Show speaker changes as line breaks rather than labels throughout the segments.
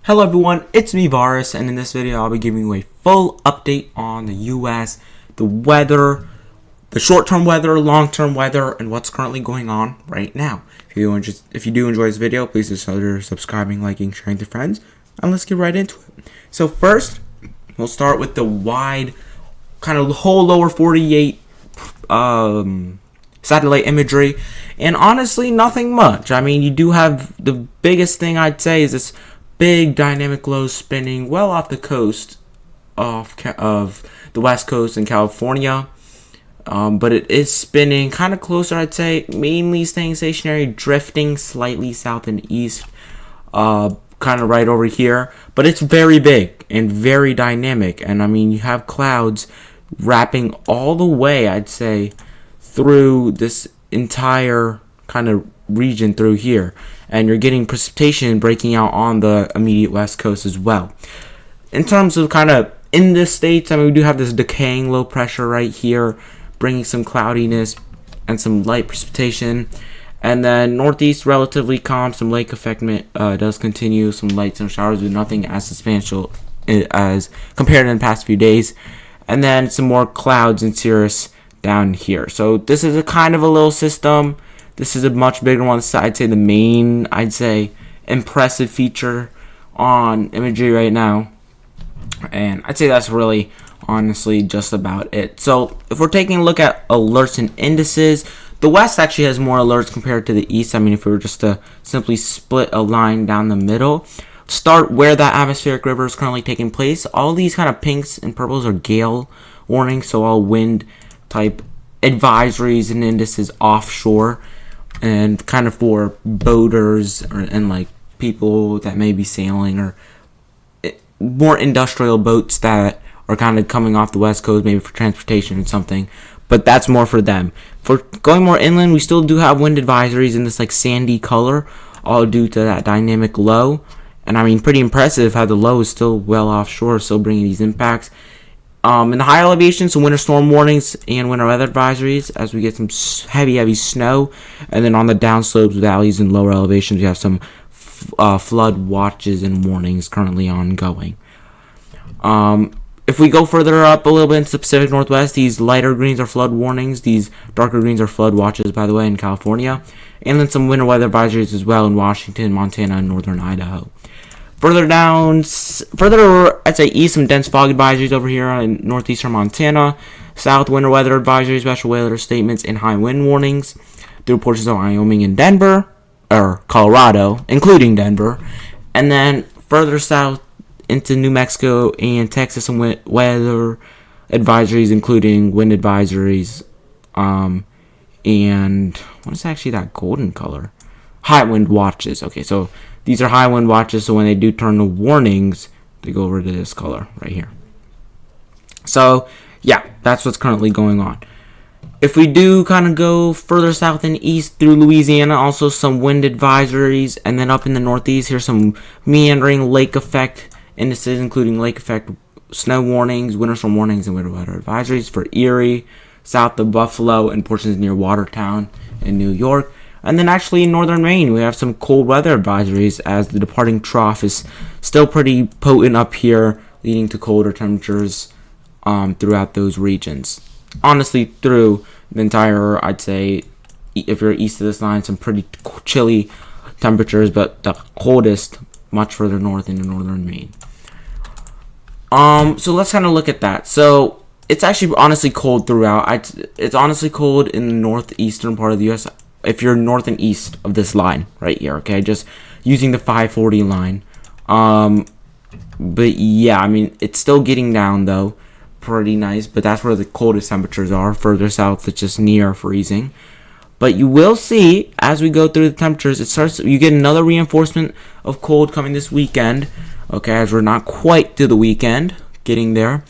Hello everyone, it's me Varus, and in this video I'll be giving you a full update on the US, the weather, the short-term weather, long-term weather, and what's currently going on right now. If you do enjoy this video, please consider subscribing, liking, sharing to friends, and let's get right into it. So first, we'll start with the wide, kind of whole lower 48 satellite imagery, and honestly, nothing much. I mean, you do have the biggest thing I'd say is this big dynamic low spinning well off the coast of the west coast in California, but it is spinning kind of closer, I'd say, mainly staying stationary, drifting slightly south and east, kind of right over here, but it's very big and very dynamic. And I mean, you have clouds wrapping all the way, I'd say, through this entire kind of region through here, and you're getting precipitation breaking out on the immediate west coast as well. In terms of kind of in the states, I mean, we do have this decaying low pressure right here, bringing some cloudiness and some light precipitation. And then northeast, relatively calm, some lake effect does continue, some light sun showers, but nothing as substantial as compared to the past few days. And then some more clouds and cirrus down here. So this is a kind of a little system. This is a much bigger one. So I'd say the main, impressive feature on imagery right now. And I'd say that's really, honestly, just about it. So if we're taking a look at alerts and indices, the west actually has more alerts compared to the east. I mean, if we were just to simply split a line down the middle, start where that atmospheric river is currently taking place. All these kind of pinks and purples are gale warnings, so all wind type advisories and indices offshore, and kind of for boaters and like people that may be sailing, or more industrial boats that are kind of coming off the west coast, maybe for transportation or something, but that's more for them. For going more inland, we still do have wind advisories in this like sandy color, all due to that dynamic low. And I mean, pretty impressive how the low is still well offshore, still bringing these impacts. In the high elevations, some winter storm warnings and winter weather advisories as we get some heavy snow. And then on the downslopes, valleys, and lower elevations, we have some flood watches and warnings currently ongoing. If we go further up a little bit into the Pacific Northwest, these lighter greens are flood warnings. These darker greens are flood watches, by the way, in California. And then some winter weather advisories as well in Washington, Montana, and northern Idaho. Further down, I'd say east, some dense fog advisories over here in northeastern Montana. South, winter weather advisories, special weather statements, and high wind warnings through portions of Wyoming and Denver, or Colorado, including Denver. And then further south into New Mexico and Texas, some weather advisories, including wind advisories. And what is actually that golden color? High wind watches. Okay, so these are high wind watches, so when they do turn to warnings, they go over to this color right here. So, yeah, that's what's currently going on. If we do kind of go further south and east through Louisiana, also some wind advisories, and then up in the northeast, here's some meandering lake effect indices, including lake effect snow warnings, winter storm warnings, and winter weather advisories for Erie, south of Buffalo, and portions near Watertown in New York. And then actually in northern Maine, we have some cold weather advisories as the departing trough is still pretty potent up here, leading to colder temperatures throughout those regions. Honestly, through the entire, I'd say, if you're east of this line, some pretty chilly temperatures, but the coldest much further north into northern Maine. So let's kind of look at that. So it's actually honestly cold throughout. It's honestly cold in the northeastern part of the U.S., if you're north and east of this line right here, okay, just using the 540 line. But yeah, I mean, it's still getting down though, pretty nice, but that's where the coldest temperatures are. Further south, it's just near freezing. But you will see as we go through the temperatures, you get another reinforcement of cold coming this weekend, okay, as we're not quite to the weekend, getting there.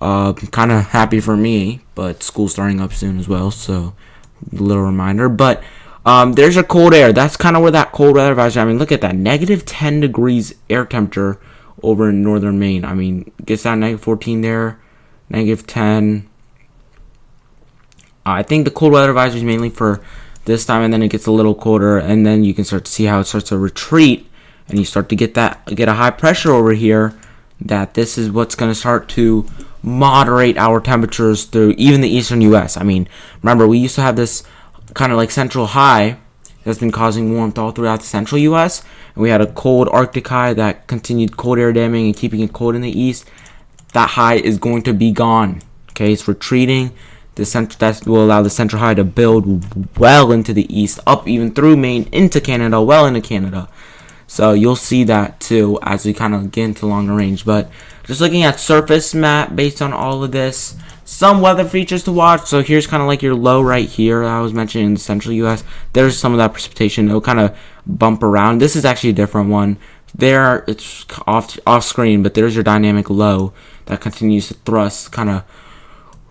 Kind of happy for me, but school's starting up soon as well, so little reminder. But there's your cold air. That's kind of where that cold weather advisory, I mean, look at that, negative 10 degrees air temperature over in northern Maine. I mean, gets down negative 14 there, negative 10. I think the cold weather advisory is mainly for this time, and then it gets a little colder, and then you can start to see how it starts to retreat and you start to get a high pressure over here, that this is what's going to start to moderate our temperatures through even the eastern U.S. I mean, remember, we used to have this kind of like central high that's been causing warmth all throughout the central U.S. And we had a cold Arctic high that continued cold air damming and keeping it cold in the east. That high is going to be gone. Okay, it's retreating. That will allow the central high to build well into the east, up even through Maine into Canada, well into Canada. So you'll see that too as we kind of get into longer range. But just looking at surface map based on all of this, some weather features to watch. So here's kind of like your low right here that I was mentioning in the central U.S. There's some of that precipitation. It'll kind of bump around. This is actually a different one. There, it's off screen, but there's your dynamic low that continues to thrust kind of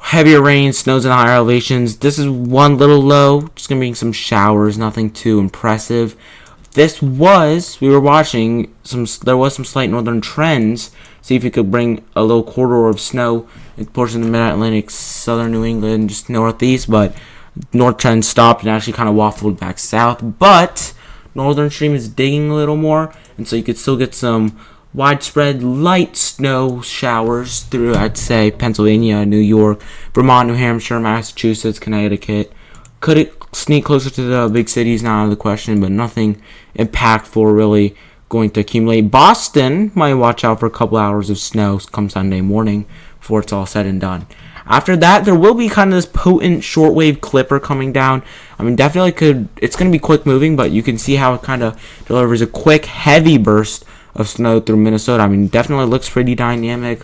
heavier rain, snows in higher elevations. This is one little low. Just going to be some showers, nothing too impressive. We were watching there was some slight northern trends. See if you could bring a little corridor of snow in portions of the mid-Atlantic, southern New England, just northeast, but north trend stopped and actually kind of waffled back south. But northern stream is digging a little more, and so you could still get some widespread light snow showers through, I'd say, Pennsylvania, New York, Vermont, New Hampshire, Massachusetts, Connecticut. Could it sneak closer to the big cities? Not out of the question, but nothing impactful really going to accumulate. Boston might watch out for a couple hours of snow come Sunday morning before it's all said and done. After that, there will be kind of this potent shortwave clipper coming down. I mean, definitely it's going to be quick moving, but you can see how it kind of delivers a quick, heavy burst of snow through Minnesota. I mean, definitely looks pretty dynamic.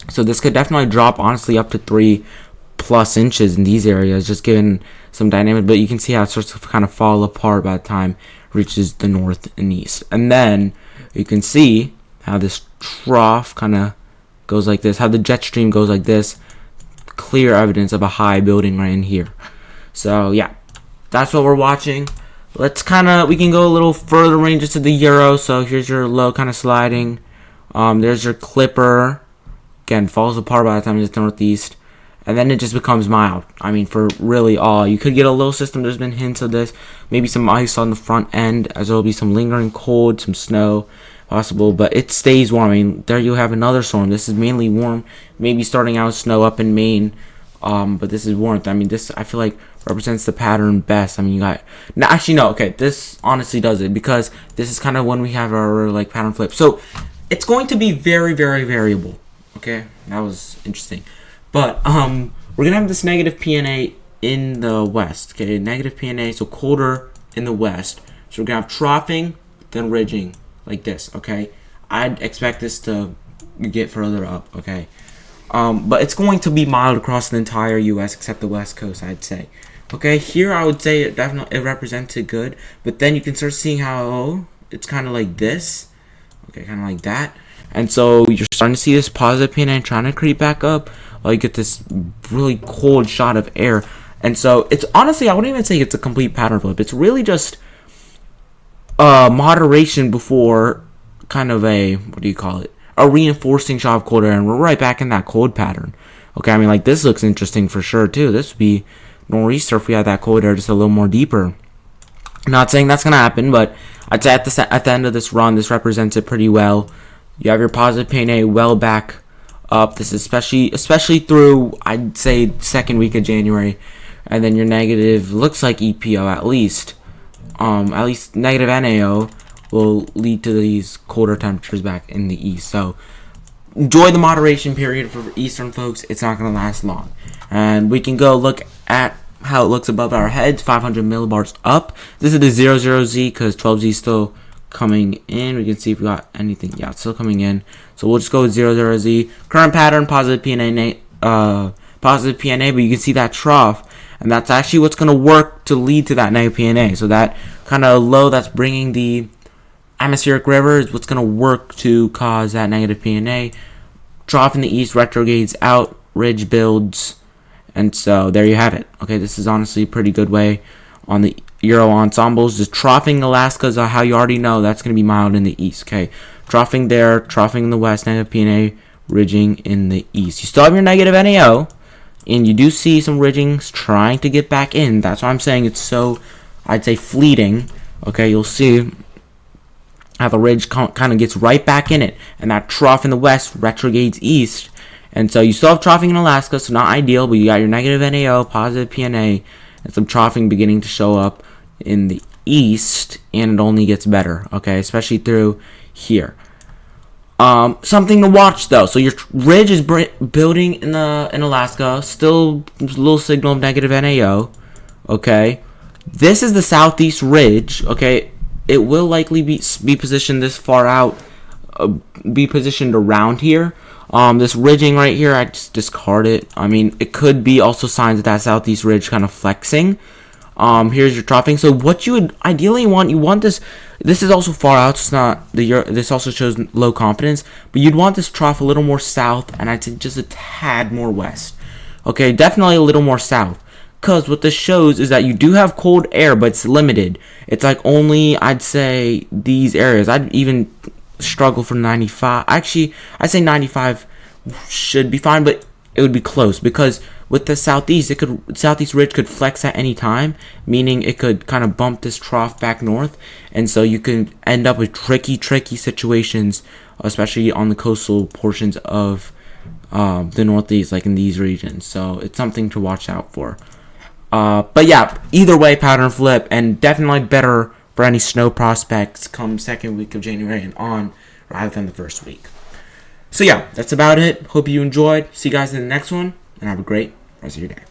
So this could definitely drop, honestly, up to 3+ inches in these areas, just given some dynamic. But you can see how it starts to kind of fall apart by the time it reaches the north and east. And then you can see how this trough kind of goes like this, how the jet stream goes like this. Clear evidence of a high building right in here. So yeah, that's what we're watching. We can go a little further ranges to the euro. So here's your low kind of sliding. There's your clipper. Again, falls apart by the time it's northeast. And then it just becomes mild. I mean, for really all. You could get a low system. There's been hints of this. Maybe some ice on the front end, as there will be some lingering cold, some snow possible. But it stays warm. I mean, there you have another storm. This is mainly warm. Maybe starting out snow up in Maine. But this is warmth. I mean, this, I feel like, represents the pattern best. I mean, you got... No, actually, no. Okay, this honestly does it. Because this is kind of when we have our, like, pattern flip. So, it's going to be very, very variable. Okay? That was interesting. But we're gonna have this negative PNA in the west. Okay, negative PNA, so colder in the west. So we're gonna have troughing, then ridging, like this. Okay, I'd expect this to get further up. Okay, but it's going to be mild across the entire U.S. except the west coast, I'd say. Okay, here I would say it represents it good, but then you can start seeing how it's kind of like this. Okay, kind of like that. And so you're starting to see this positive PNA trying to creep back up. You get this really cold shot of air. And so it's honestly, I wouldn't even say it's a complete pattern flip. It's really just moderation before kind of a, what do you call it? A reinforcing shot of cold air. And we're right back in that cold pattern. Okay, I mean, like, this looks interesting for sure, too. This would be nor'easter if we had that cold air just a little more deeper. Not saying that's going to happen, but I'd say at the end of this run, this represents it pretty well. You have your positive PNA well back up. This is especially through, I'd say, second week of January. And then your negative looks like EPO at least negative NAO will lead to these colder temperatures back in the east. So enjoy the moderation period for eastern folks. It's not going to last long. And we can go look at how it looks above our heads, 500 millibars up. This is the 00Z because 12Z is still coming in. We can see if we got anything. Yeah, it's still coming in. So we'll just go with 00Z. Current pattern, positive PNA, but you can see that trough. And that's actually what's going to work to lead to that negative PNA. So that kind of low that's bringing the atmospheric river is what's going to work to cause that negative PNA. Trough in the east, retrogrades out, ridge builds. And so there you have it. Okay, this is honestly a pretty good way on the Euro ensembles. Just troughing Alaska is how you already know that's going to be mild in the east. Okay, troughing there, troughing in the west, negative PNA, ridging in the east. You still have your negative NAO, and you do see some ridgings trying to get back in. That's why I'm saying it's so, I'd say, fleeting. Okay, you'll see how the ridge kind of gets right back in it, and that trough in the west retrogrades east. And so you still have troughing in Alaska, so not ideal, but you got your negative NAO, positive PNA, and some troughing beginning to show up in the east, and it only gets better, okay, especially through here. Something to watch though. So your ridge is building in Alaska, still a little signal of negative NAO, okay. This is the southeast ridge, okay. It will likely be positioned this far out, be positioned around here. This ridging right here, I just discard it. I mean, it could be also signs of that southeast ridge kind of flexing. Here's your troughing. So what you would ideally want, you want this. This is also far out. So it's not this also shows low confidence, but you'd want this trough a little more south, and I'd say just a tad more west. Okay, definitely a little more south. Because what this shows is that you do have cold air, but it's limited. It's like only, I'd say, these areas. I'd even struggle for 95. Actually, I'd say 95 should be fine, but it would be close. Because with the southeast, southeast ridge could flex at any time, meaning it could kind of bump this trough back north. And so you can end up with tricky situations, especially on the coastal portions of the northeast, like in these regions. So it's something to watch out for. But yeah, either way, pattern flip, and definitely better for any snow prospects come second week of January and on, rather than the first week. So yeah, that's about it. Hope you enjoyed. See you guys in the next one, and have a great rest of your day.